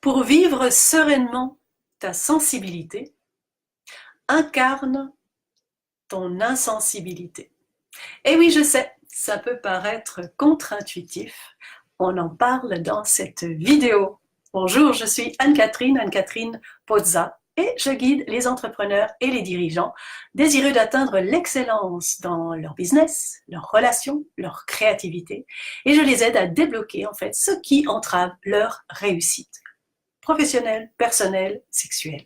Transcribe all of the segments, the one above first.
Pour vivre sereinement ta sensibilité, incarne ton insensibilité. Et oui, je sais, ça peut paraître contre-intuitif. On en parle dans cette vidéo. Bonjour, je suis Anne-Catherine Pozza, et je guide les entrepreneurs et les dirigeants désireux d'atteindre l'excellence dans leur business, leurs relations, leur créativité. Et je les aide à débloquer en fait ce qui entrave leur réussite professionnelle, personnelle, sexuelle.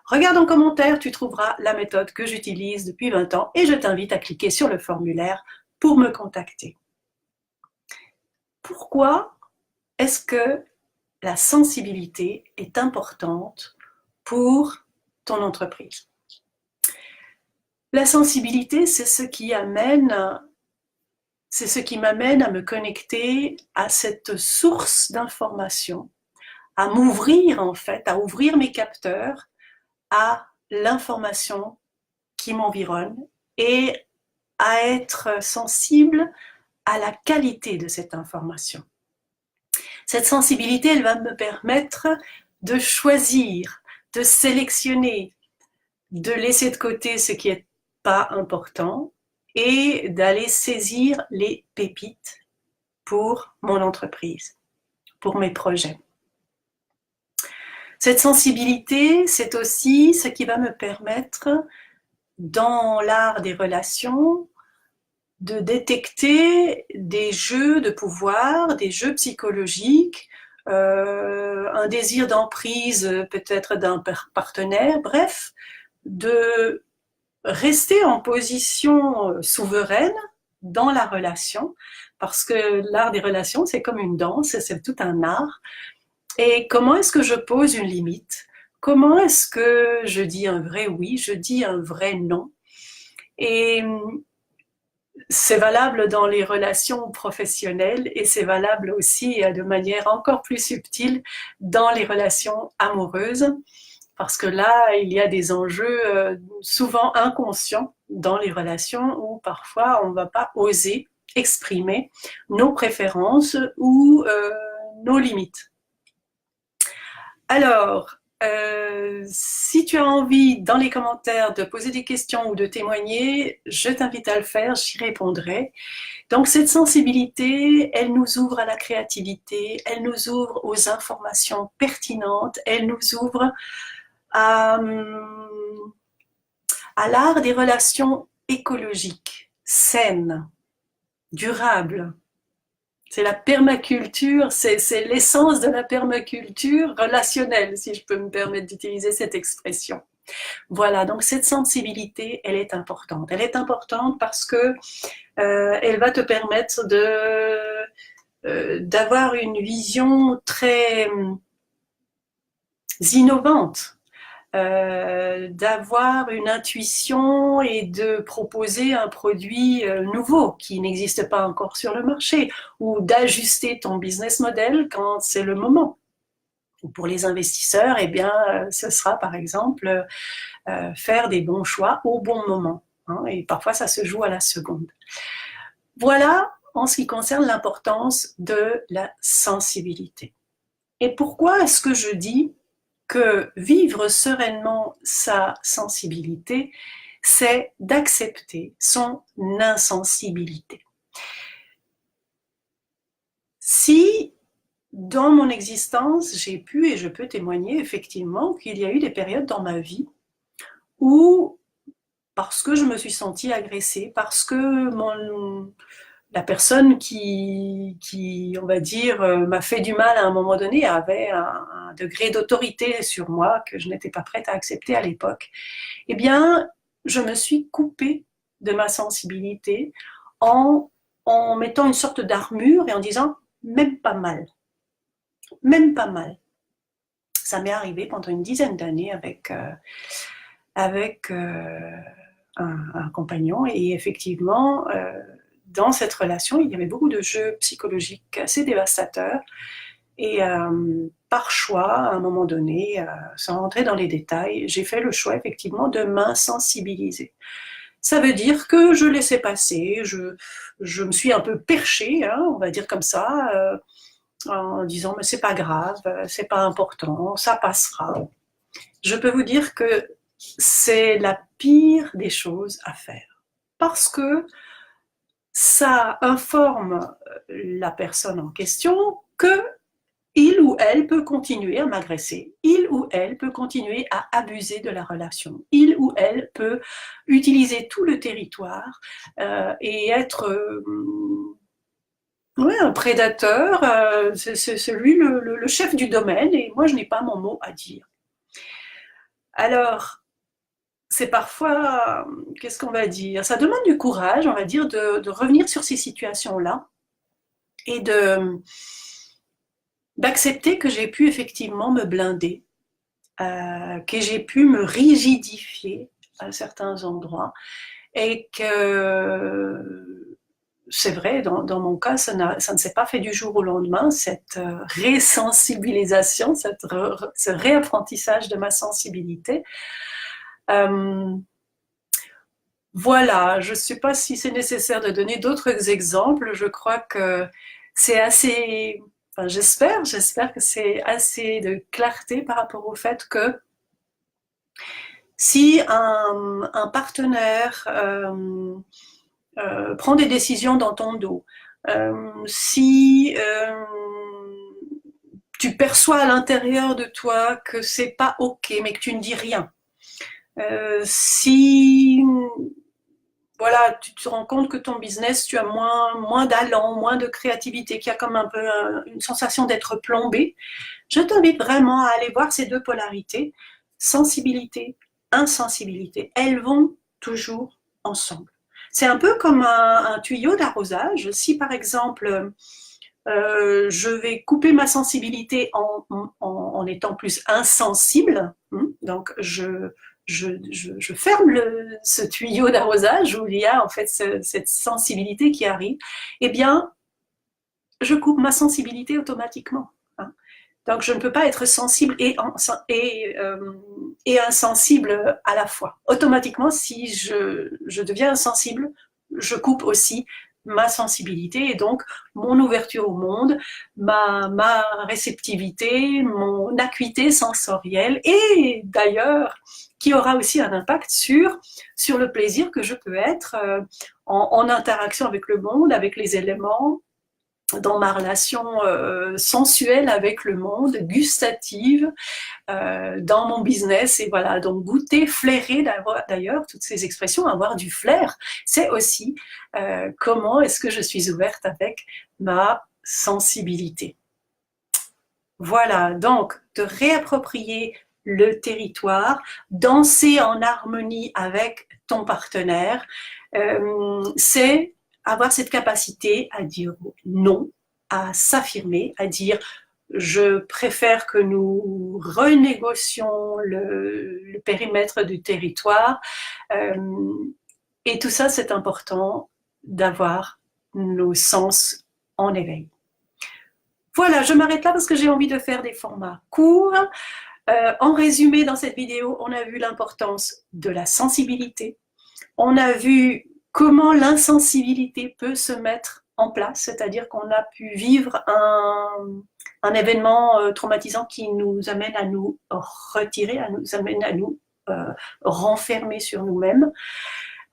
Regarde en commentaire, tu trouveras la méthode que j'utilise depuis 20 ans et je t'invite à cliquer sur le formulaire pour me contacter. Pourquoi est-ce que la sensibilité est importante pour ton entreprise? La sensibilité, c'est ce qui m'amène à me connecter à cette source d'information, à m'ouvrir en fait, à ouvrir mes capteurs à l'information qui m'environne et à être sensible à la qualité de cette information. Cette sensibilité, elle va me permettre de choisir, de sélectionner, de laisser de côté ce qui n'est pas important et d'aller saisir les pépites pour mon entreprise, pour mes projets. Cette sensibilité, c'est aussi ce qui va me permettre, dans l'art des relations, de détecter des jeux de pouvoir, des jeux psychologiques, un désir d'emprise peut-être d'un partenaire, bref, de rester en position souveraine dans la relation, parce que l'art des relations, c'est comme une danse, c'est tout un art. Et comment est-ce que je pose une limite? Comment est-ce que je dis un vrai oui, je dis un vrai non? Et c'est valable dans les relations professionnelles et c'est valable aussi de manière encore plus subtile dans les relations amoureuses, parce que là, il y a des enjeux souvent inconscients dans les relations où parfois on ne va pas oser exprimer nos préférences ou nos limites. Alors, si tu as envie dans les commentaires de poser des questions ou de témoigner, je t'invite à le faire, j'y répondrai. Donc cette sensibilité, elle nous ouvre à la créativité, elle nous ouvre aux informations pertinentes, elle nous ouvre à l'art des relations écologiques, saines, durables. C'est la permaculture, c'est l'essence de la permaculture relationnelle, si je peux me permettre d'utiliser cette expression. Voilà, donc cette sensibilité, elle est importante. Elle est importante parce que elle va te permettre d'avoir une vision très innovante, d'avoir une intuition et de proposer un produit nouveau qui n'existe pas encore sur le marché, ou d'ajuster ton business model quand c'est le moment. Pour les investisseurs, eh bien, ce sera par exemple faire des bons choix au bon moment, hein, et parfois ça se joue à la seconde. Voilà en ce qui concerne l'importance de la sensibilité. Et pourquoi est-ce que je dis que vivre sereinement sa sensibilité, c'est d'accepter son insensibilité. Si dans mon existence, j'ai pu et je peux témoigner effectivement qu'il y a eu des périodes dans ma vie où, parce que je me suis sentie agressée, parce que la personne qui, on va dire, m'a fait du mal à un moment donné avait un degré d'autorité sur moi que je n'étais pas prête à accepter à l'époque, eh bien, je me suis coupée de ma sensibilité en mettant une sorte d'armure et en disant « même pas mal ». Même pas mal. Ça m'est arrivé pendant une dizaine d'années avec un compagnon, et effectivement, dans cette relation, il y avait beaucoup de jeux psychologiques assez dévastateurs, et par choix, à un moment donné, sans rentrer dans les détails, j'ai fait le choix effectivement de m'insensibiliser. Ça veut dire que je laissais passer, je me suis un peu perchée, hein, on va dire comme ça, en disant mais c'est pas grave, c'est pas important, ça passera. Je peux vous dire que c'est la pire des choses à faire parce que ça informe la personne en question que il ou elle peut continuer à m'agresser, il ou elle peut continuer à abuser de la relation, il ou elle peut utiliser tout le territoire et être ouais, un prédateur, c'est lui le chef du domaine et moi je n'ai pas mon mot à dire. Alors, c'est parfois, qu'est-ce qu'on va dire? Ça demande du courage, on va dire, de revenir sur ces situations-là et d'accepter que j'ai pu effectivement me blinder, que j'ai pu me rigidifier à certains endroits et que c'est vrai, dans mon cas, ça ne s'est pas fait du jour au lendemain, cette résensibilisation, ce réapprentissage de ma sensibilité. Voilà, je ne sais pas si c'est nécessaire de donner d'autres exemples. Je crois que c'est assez, enfin, j'espère que c'est assez de clarté par rapport au fait que si un partenaire prend des décisions dans ton dos, si tu perçois à l'intérieur de toi que c'est pas ok, mais que tu ne dis rien, si voilà, tu te rends compte que ton business, tu as moins d'allant, moins de créativité, qu'il y a comme un peu une sensation d'être plombé, je t'invite vraiment à aller voir ces deux polarités, sensibilité, insensibilité. Elles vont toujours ensemble. C'est un peu comme un tuyau d'arrosage. Si par exemple, je vais couper ma sensibilité en étant plus insensible, donc je ferme ce tuyau d'arrosage où il y a en fait cette sensibilité qui arrive, eh bien, je coupe ma sensibilité automatiquement. Donc, je ne peux pas être sensible et insensible à la fois. Automatiquement, si je deviens insensible, je coupe aussi ma sensibilité et donc mon ouverture au monde, ma réceptivité, mon acuité sensorielle et d'ailleurs qui aura aussi un impact sur le plaisir que je peux être en interaction avec le monde, avec les éléments, dans ma relation sensuelle avec le monde, gustative, dans mon business. Et voilà, donc goûter, flairer, d'ailleurs, toutes ces expressions, avoir du flair, c'est aussi comment est-ce que je suis ouverte avec ma sensibilité. Voilà, donc de réapproprier le territoire, danser en harmonie avec ton partenaire, c'est avoir cette capacité à dire non, à s'affirmer, à dire je préfère que nous renégocions le périmètre du territoire. Et tout ça, c'est important d'avoir nos sens en éveil. Voilà, je m'arrête là parce que j'ai envie de faire des formats courts. En résumé, dans cette vidéo, on a vu l'importance de la sensibilité. On a vu comment l'insensibilité peut se mettre en place, c'est-à-dire qu'on a pu vivre un événement traumatisant qui nous amène à nous retirer, nous amène à nous renfermer sur nous-mêmes.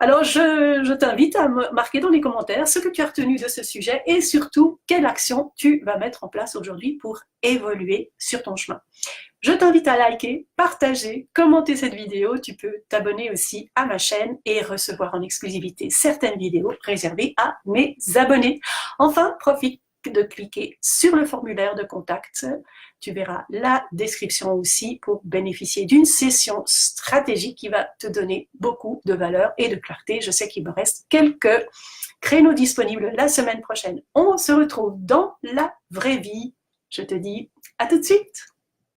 Alors, je t'invite à me marquer dans les commentaires ce que tu as retenu de ce sujet et surtout, quelle action tu vas mettre en place aujourd'hui pour évoluer sur ton chemin. Je t'invite à liker, partager, commenter cette vidéo. Tu peux t'abonner aussi à ma chaîne et recevoir en exclusivité certaines vidéos réservées à mes abonnés. Enfin, profite de cliquer sur le formulaire de contact. Tu verras la description aussi pour bénéficier d'une session stratégique qui va te donner beaucoup de valeur et de clarté. Je sais qu'il me reste quelques créneaux disponibles la semaine prochaine. On se retrouve dans la vraie vie. Je te dis à tout de suite.